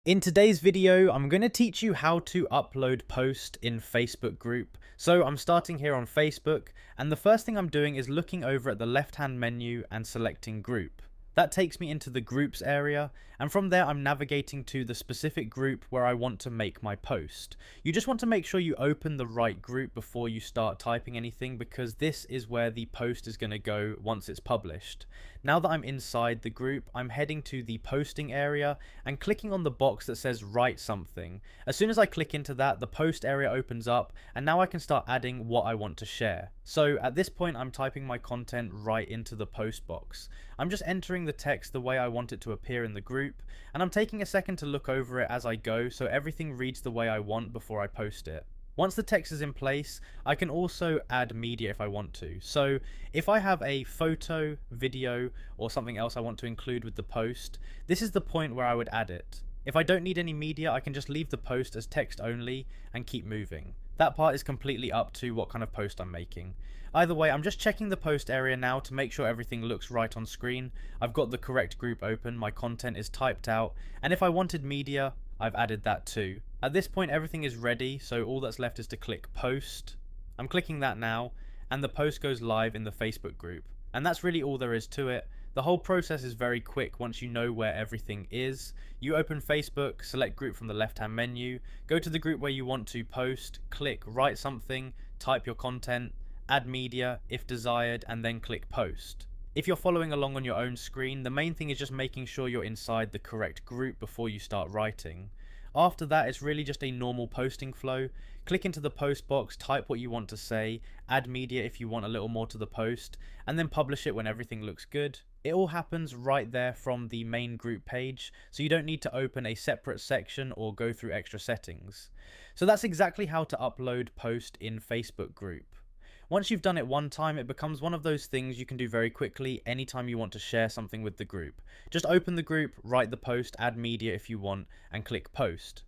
In today's video, I'm going to teach you how to upload post in Facebook group. So I'm starting here on Facebook, and the first thing I'm doing is looking over at the left-hand menu and selecting group. That takes me into the groups area, and from there I'm navigating to the specific group where I want to make my post. You just want to make sure you open the right group before you start typing anything, because this is where the post is going to go once it's published. Now that I'm inside the group, I'm heading to the posting area and clicking on the box that says write something. As soon as I click into that, the post area opens up, and now I can start adding what I want to share. So at this point, I'm typing my content right into the post box. I'm just entering the text the way I want it to appear in the group, and I'm taking a second to look over it as I go so everything reads the way I want before I post it. Once the text is in place, I can also add media if I want to. So if I have a photo, video, or something else I want to include with the post, this is the point where I would add it. If I don't need any media, I can just leave the post as text only and keep moving. That part is completely up to what kind of post I'm making. Either way, I'm just checking the post area now to make sure everything looks right on screen. I've got the correct group open, my content is typed out, and if I wanted media, I've added that too. At this point, everything is ready, so all that's left is to click post. I'm clicking that now, and the post goes live in the Facebook group. And that's really all there is to it. The whole process is very quick once you know where everything is. You open Facebook, select group from the left hand menu, go to the group where you want to post, click write something, type your content, add media if desired, and then click post. If you're following along on your own screen, the main thing is just making sure you're inside the correct group before you start writing. After that, it's really just a normal posting flow. Click into the post box, type what you want to say, add media if you want a little more to the post, and then publish it when everything looks good. It all happens right there from the main group page, so you don't need to open a separate section or go through extra settings. So that's exactly how to upload post in Facebook group. Once you've done it one time, it becomes one of those things you can do very quickly anytime you want to share something with the group. Just open the group, write the post, add media if you want, and click post.